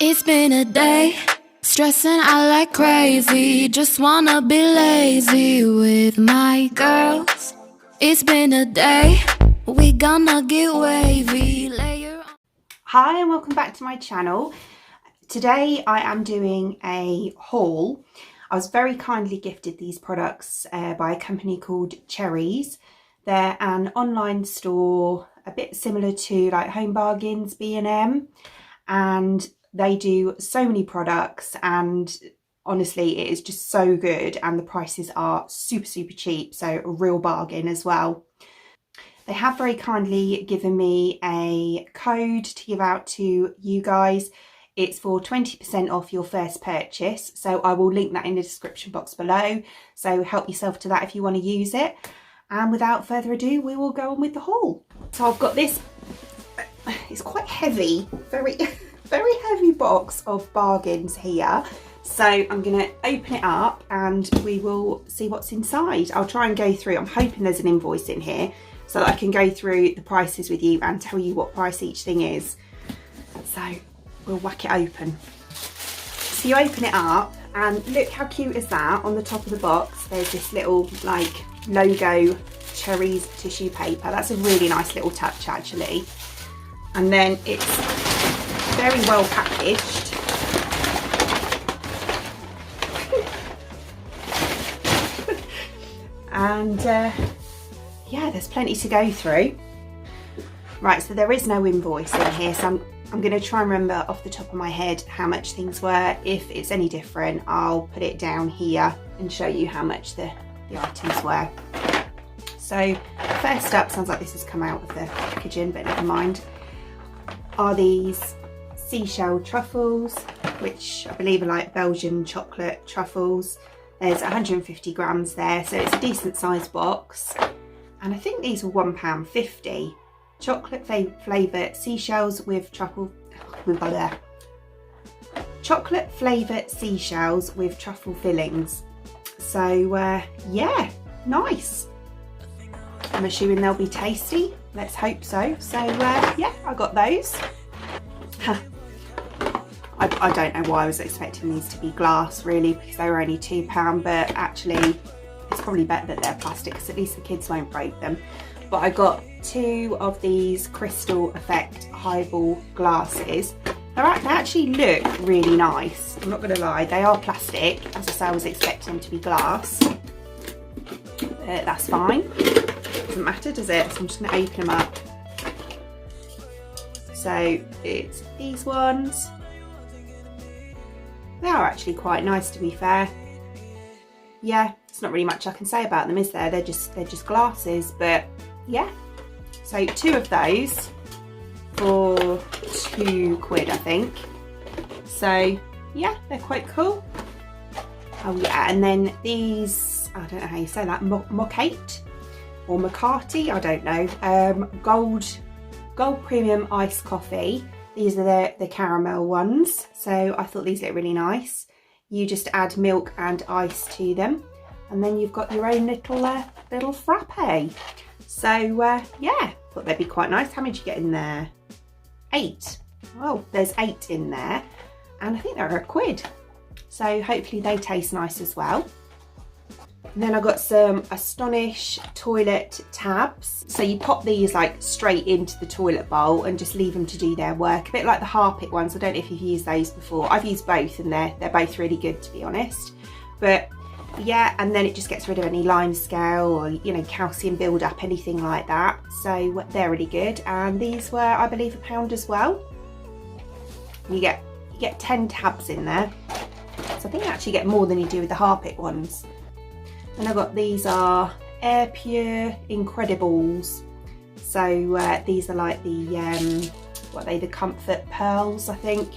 It's been a day, stressing out like crazy. Just wanna be lazy with my girls. It's been a day, we gonna get wavy. Hi and welcome back to my channel. Today I am doing a haul. I was very kindly gifted these products by a company called Cherryz. They're an online store, a bit similar to like Home Bargains, B&M, and they do so many products, and honestly it is just so good, and the prices are super cheap, so a real bargain as well. They have very kindly given me a code to give out to you guys. It's for 20% off your first purchase, so I will link that in the description box below, so help yourself to that if you want to use it. And without further ado, we will go on with the haul. So I've got this, it's quite heavy, very heavy box of bargains here. So I'm going to open it up and we will see what's inside. I'll try and go through, I'm hoping there's an invoice in here so that I can go through the prices with you and tell you what price each thing is. So we'll whack it open. So you open it up and look how cute is that. On the top of the box there's this little like logo Cherryz tissue paper. That's a really nice little touch actually. And then it's very well packaged. And yeah, there's plenty to go through. Right, so there is no invoice in here, so I'm going to try and remember off the top of my head how much things were. If it's any different, I'll put it down here and show you how much the items were. So first up, sounds like this has come out of the packaging, but never mind, are these seashell truffles, which I believe are like Belgian chocolate truffles. There's 150 grams there, so it's a decent sized box. And I think these were £1.50. Chocolate flavoured seashells with chocolate flavoured seashells with truffle fillings. So yeah, nice. I'm assuming they'll be tasty. Let's hope so. So yeah, I got those. I don't know why I was expecting these to be glass really, because they were only £2, but actually it's probably better that they're plastic because at least the kids won't break them. But I got 2 of these crystal effect highball glasses. They actually look really nice, I'm not going to lie. They are plastic, as I say, I was expecting them to be glass. That's fine, doesn't matter, does it? So I'm just going to open them up. So it's these ones. They are actually quite nice, to be fair. Yeah, there's not really much I can say about them, is there? They're just glasses, but yeah. So 2 of those for £2, I think. So yeah, they're quite cool. Oh yeah, and then these, I don't know how you say that, Mocate or Macati, I don't know. Gold premium iced coffee. These are the caramel ones, so I thought these look really nice. You just add milk and ice to them, and then you've got your own little frappe. So yeah, thought they'd be quite nice. How many did you get in there? 8. Oh, there's 8 in there, and I think they're £1. So hopefully they taste nice as well. And then I got some Astonish toilet tabs. So you pop these like straight into the toilet bowl and just leave them to do their work. A bit like the Harpic ones. I don't know if you've used those before. I've used both and they're both really good, to be honest. But yeah, and then it just gets rid of any lime scale or, you know, calcium build-up, anything like that. So they're really good. And these were, I believe, £1 as well. You get 10 tabs in there. So I think you actually get more than you do with the Harpic ones. And I've got, these are Air Pure Incredibles. So these are like the, what are they, the Comfort Pearls, I think.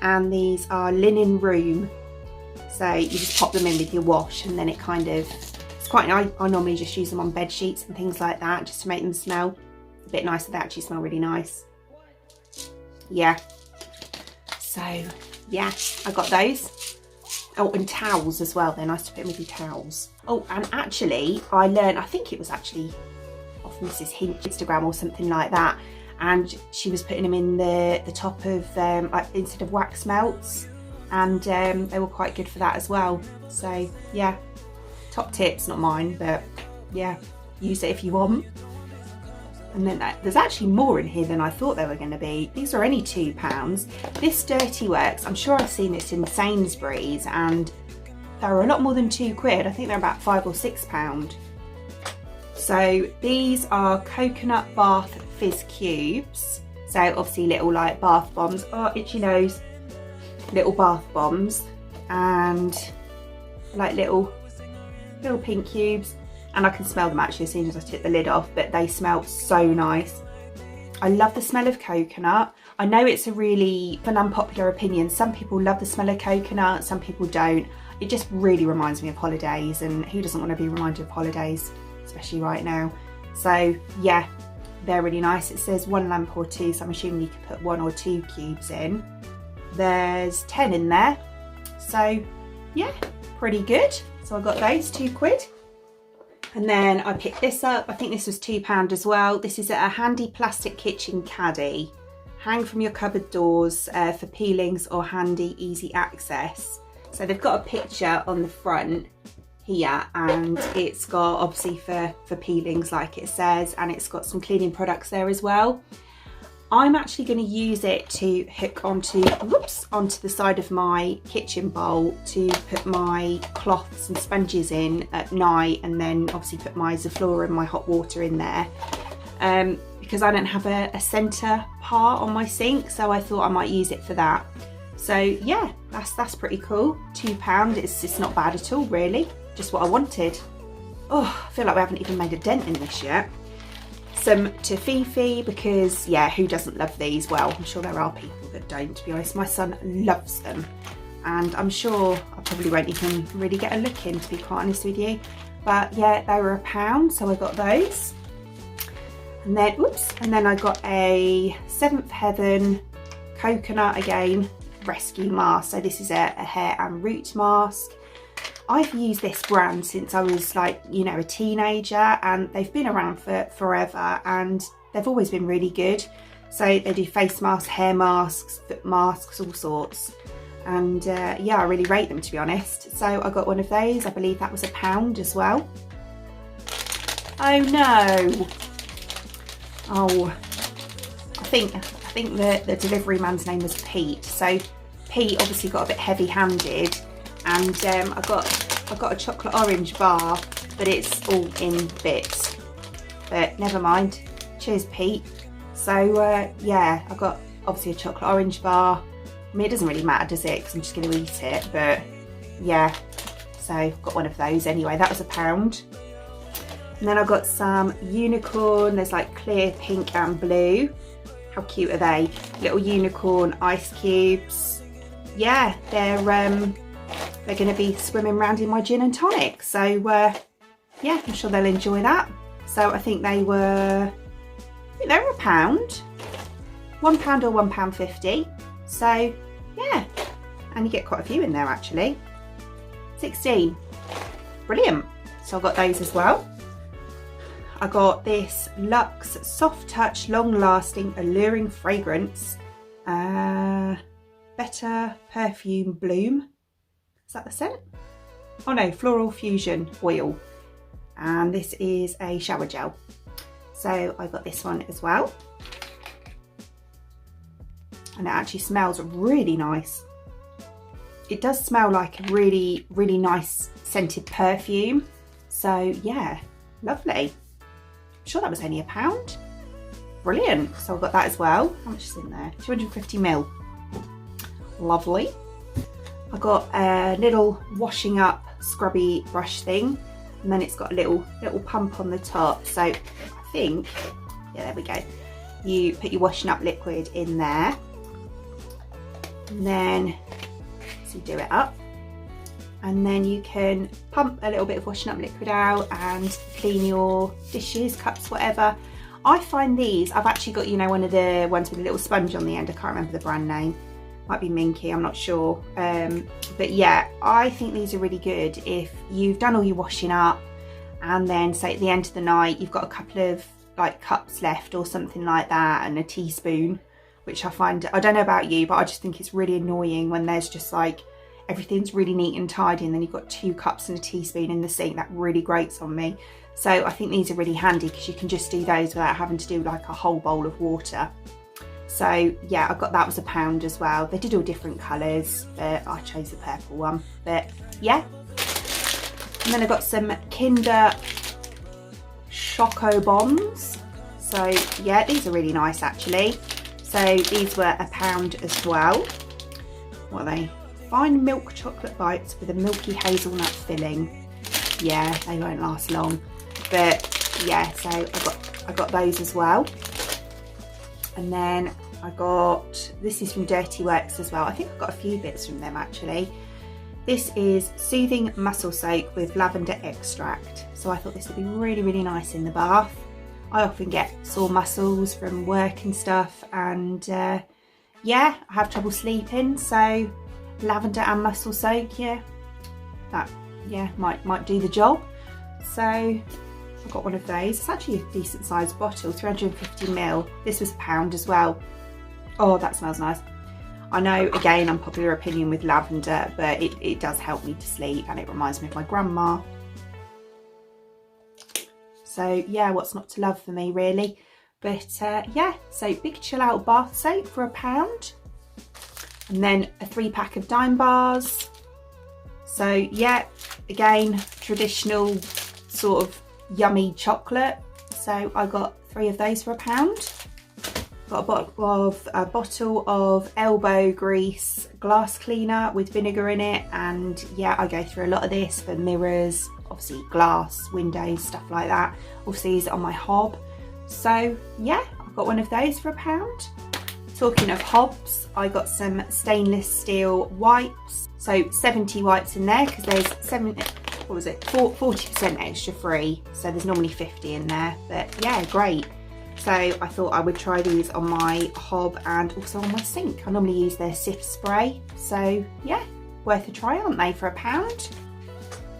And these are Linen Room. So you just pop them in with your wash and then it kind of, it's quite nice. I normally just use them on bed sheets and things like that, just to make them smell a bit nicer. They actually smell really nice. Yeah. So yeah, I got those. Oh, and towels as well. They're nice to put in with your towels. Oh, and actually I learned, I think it was actually off Mrs. Hinch's Instagram or something like that, and she was putting them in the top of like instead of wax melts, and they were quite good for that as well. So yeah, top tips, not mine, but yeah, use it if you want. And then there's actually more in here than I thought there were going to be. These are only £2. This Dirty Works, I'm sure I've seen this in Sainsbury's, and they're a lot more than £2. I think they're about £5 or £6. So these are coconut bath fizz cubes. So obviously little like bath bombs. Oh, itchy nose. Little bath bombs, and like little pink cubes. And I can smell them actually as soon as I took the lid off, but they smell so nice. I love the smell of coconut. I know it's a really an unpopular opinion. Some people love the smell of coconut, some people don't. It just really reminds me of holidays, and who doesn't want to be reminded of holidays, especially right now. So yeah, they're really nice. It says 1 lamp or 2, so I'm assuming you could put 1 or 2 cubes in. There's 10 in there. So yeah, pretty good. So I got those, £2. And then I picked this up. I think this was £2 as well. This is a handy plastic kitchen caddy. Hang from your cupboard doors for peelings or handy easy access. So they've got a picture on the front here, and it's got obviously for peelings like it says, and it's got some cleaning products there as well. I'm actually going to use it to hook onto the side of my kitchen bowl to put my cloths and sponges in at night, and then obviously put my Zaflora and my hot water in there, because I don't have a centre part on my sink, so I thought I might use it for that. So yeah, that's pretty cool. £2, it's not bad at all really, just what I wanted. Oh, I feel like we haven't even made a dent in this yet. Some Tofifi, because yeah, who doesn't love these? Well, I'm sure there are people that don't, to be honest. My son loves them, and I'm sure I probably won't even really get a look in, to be quite honest with you. But yeah, they were £1, so I got those. And then I got a 7th Heaven coconut again rescue mask. So this is a hair and root mask. I've used this brand since I was like, you know, a teenager, and they've been around for forever, and they've always been really good. So they do face masks, hair masks, foot masks, all sorts. And yeah, I really rate them, to be honest. So I got one of those. I believe that was £1 as well. Oh no. Oh, I think the delivery man's name was Pete. So Pete obviously got a bit heavy-handed, and I got a chocolate orange bar, but it's all in bits. But never mind. Cheers, Pete. So yeah, I got obviously a chocolate orange bar. I mean, it doesn't really matter, does it? Because I'm just going to eat it. But yeah, so I've got one of those anyway. That was £1. And then I got some unicorn. There's like clear, pink and blue. How cute are they? Little unicorn ice cubes. Yeah, they're going to be swimming around in my gin and tonic. So yeah, I'm sure they'll enjoy that. So I think they were £1. £1 or £1.50. So yeah, and you get quite a few in there actually. 16. Brilliant. So I got those as well. I got this Luxe Soft Touch Long Lasting Alluring Fragrance. Better Perfume Bloom. Is that the scent? Oh no, Floral Fusion Oil. And this is a shower gel. So I got this one as well. And it actually smells really nice. It does smell like a really, really nice scented perfume. So yeah, lovely. I'm sure that was only £1. Brilliant. So I've got that as well. How much is in there? 250ml. Lovely. I got a little washing up scrubby brush thing, and then it's got a little pump on the top. So I think, yeah, there we go. You put your washing up liquid in there, and then so you do it up, and then you can pump a little bit of washing up liquid out and clean your dishes, cups, whatever. I find these, I've actually got, you know, one of the ones with a little sponge on the end. I can't remember the brand name. Might be Minky, I'm not sure. But yeah, I think these are really good if you've done all your washing up, and then say at the end of the night you've got a couple of like cups left or something like that, and a teaspoon, which I find, I don't know about you, but I just think it's really annoying when there's just like everything's really neat and tidy and then you've got 2 cups and a teaspoon in the sink. That really grates on me. So I think these are really handy because you can just do those without having to do like a whole bowl of water. So yeah, I got that was £1 as well. They did all different colours, but I chose the purple one. But yeah. And then I got some Kinder Choco Bombs. So yeah, these are really nice actually. So these were £1 as well. What are they? Fine milk chocolate bites with a milky hazelnut filling. Yeah, they won't last long. But yeah, so I got those as well. And then I got, this is from Dirty Works as well. I think I've got a few bits from them actually. This is Soothing Muscle Soak with lavender extract. So I thought this would be really, really nice in the bath. I often get sore muscles from work and stuff, and yeah, I have trouble sleeping, so lavender and muscle soak, yeah, that might do the job. So I've got one of those. It's actually a decent sized bottle, 350ml. This was £1 as well. Oh, that smells nice. I know, again, unpopular opinion with lavender, but it does help me to sleep and it reminds me of my grandma. So yeah, what's not to love for me really. But yeah, so big chill out bath soap for £1. And then a 3-pack of Dime bars. So yeah, again, traditional sort of yummy chocolate. So I got 3 of those for £1. Got a bottle of elbow grease glass cleaner with vinegar in it, and yeah, I go through a lot of this for mirrors, obviously glass, windows, stuff like that. Also use it on my hob. So yeah, I've got one of those for £1. Talking of hobs, I got some stainless steel wipes. So 70 wipes in there because there's 40% extra free. So there's normally 50 in there, but yeah, great. So I thought I would try these on my hob and also on my sink. I normally use their Cif spray. So yeah, worth a try, aren't they, for £1?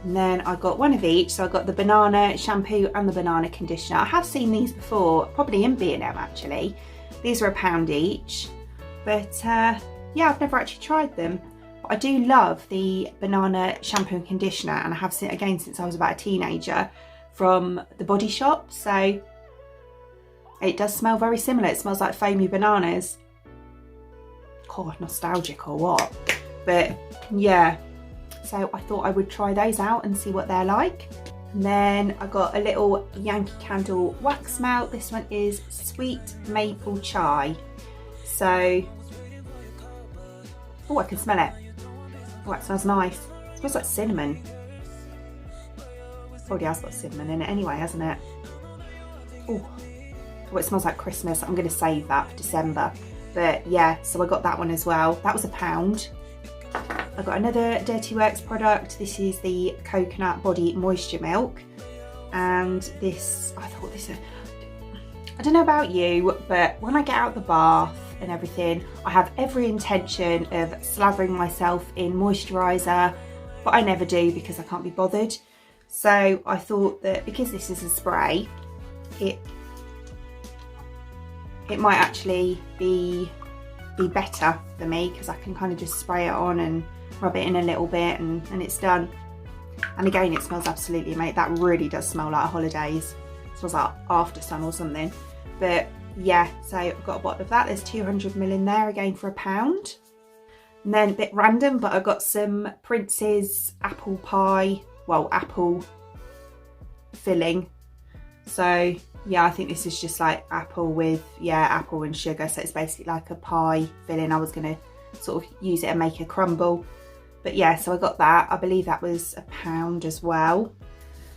And then I got one of each. So I got the banana shampoo and the banana conditioner. I have seen these before, probably in B&M actually. These are £1 each. But yeah, I've never actually tried them. But I do love the banana shampoo and conditioner, and I have seen it again since I was about a teenager from the Body Shop. So it does smell very similar. It smells like foamy bananas. God, nostalgic or what? But yeah, so I thought I would try those out and see what they're like. And then I got a little Yankee Candle wax melt. This one is Sweet Maple Chai. So, oh, I can smell it. Oh, that smells nice. It smells like cinnamon. Already has got cinnamon in it anyway, hasn't it? Oh, it smells like Christmas. I'm going to save that for December. But yeah, so I got that one as well. That was £1. I got another Dirty Works product. This is the Coconut Body Moisture Milk. And this, I thought this, I don't know about you, but when I get out the bath and everything, I have every intention of slathering myself in moisturiser, but I never do because I can't be bothered. So I thought that because this is a spray, it might actually be better for me because I can kind of just spray it on and rub it in a little bit and it's done. And again, it smells absolutely amazing. That really does smell like holidays. It smells like after sun or something. But yeah, so I've got a bottle of that. There's 200ml in there, again for £1. And then a bit random, but I got some Prince's apple pie, well, apple filling. So yeah, I think this is just like apple with, yeah, apple and sugar. So it's basically like a pie filling. I was going to sort of use it and make a crumble. But yeah, so I got that. I believe that was £1 as well.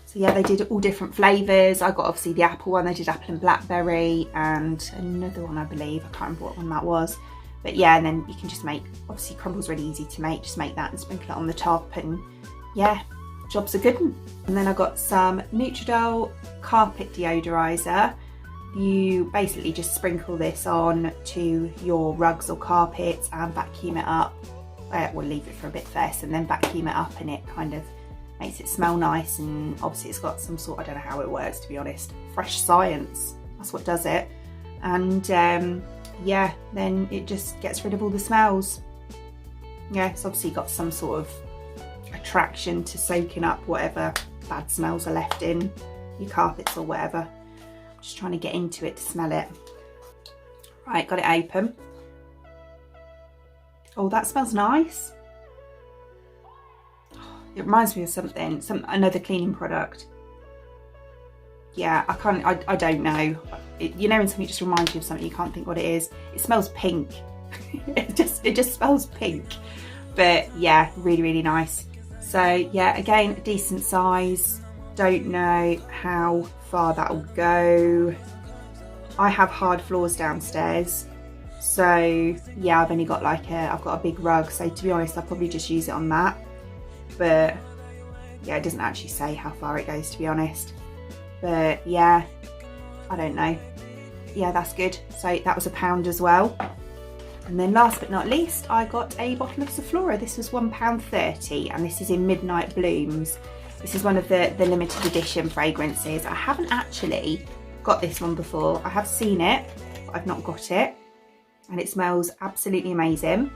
So yeah, they did all different flavours. I got obviously the apple one. They did apple and blackberry and another one, I believe. I can't remember what one that was. But yeah, and then you can just make, obviously crumble's really easy to make. Just make that and sprinkle it on the top, and yeah, job's a good one. And then I got some Nutridoll carpet deodorizer. You basically just sprinkle this on to your rugs or carpets and vacuum it up. We'll leave it for a bit first and then vacuum it up, and it kind of makes it smell nice. And obviously it's got some sort, I don't know how it works to be honest, fresh science That's what does it. And yeah, then it just gets rid of all the smells. Yeah, it's obviously got some sort of attraction to soaking up whatever bad smells are left in your carpets or whatever. I'm just trying to get into it to smell it. Right, got it open. Oh, that smells nice. It reminds me of something, another cleaning product. Yeah, I don't know. You know when something just reminds you of something, you can't think what it is. It smells pink. it just smells pink. But yeah, really, really nice. So yeah, again, a decent size. Don't know how far that will go. I have hard floors downstairs. So yeah, I've only got I've got a big rug. So to be honest, I'll probably just use it on that. But yeah, it doesn't actually say how far it goes, to be honest. But yeah, I don't know. Yeah, that's good. So that was £1 as well. And then last but not least, I got a bottle of Zoflora. This was £1.30 and this is in Midnight Blooms. This is one of the limited edition fragrances. I haven't actually got this one before. I have seen it, but I've not got it. And it smells absolutely amazing.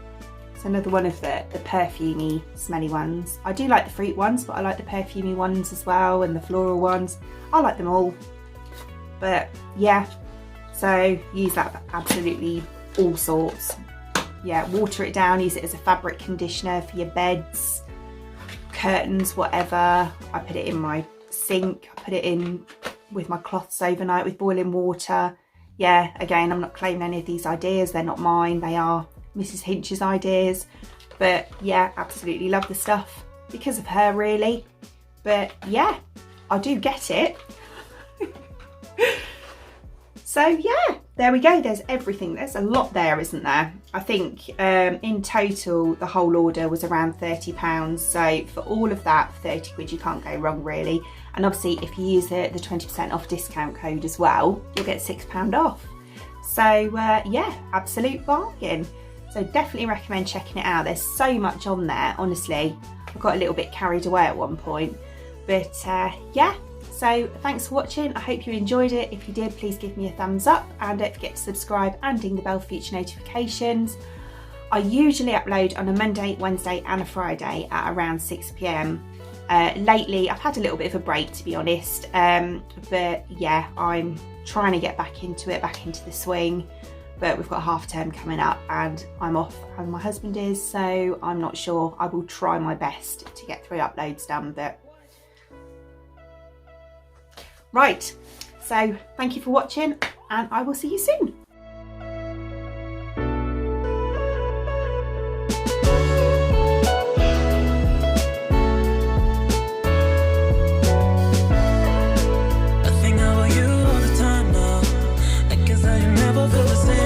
It's another one of the perfumey, smelly ones. I do like the fruit ones, but I like the perfumey ones as well, and the floral ones. I like them all. But yeah, so use that for absolutely all sorts. Yeah, water it down, use it as a fabric conditioner for your beds, curtains, whatever. I put it in my sink. I put it in with my cloths overnight with boiling water. Yeah, again, I'm not claiming any of these ideas. They're not mine. They are Mrs. Hinch's ideas. But yeah, absolutely love the stuff because of her, really. But yeah, I do get it. So yeah, there we go. There's everything. There's a lot there, isn't there? I think in total, the whole order was around £30. So for all of that, 30 quid, you can't go wrong, really. And obviously, if you use the 20% off discount code as well, you'll get £6 off. So yeah, absolute bargain. So definitely recommend checking it out. There's so much on there, honestly. I got a little bit carried away at one point. But yeah, so thanks for watching. I hope you enjoyed it. If you did, please give me a thumbs up and don't forget to subscribe and ding the bell for future notifications. I usually upload on a Monday, Wednesday and a Friday at around 6 PM. Lately, I've had a little bit of a break, to be honest. But yeah, I'm trying to get back into the swing. But we've got a half term coming up and I'm off and my husband is, so I'm not sure. I will try my best to get 3 uploads done, but right. So thank you for watching and I will see you soon. I think about you all the time now. I guess I never feel the same.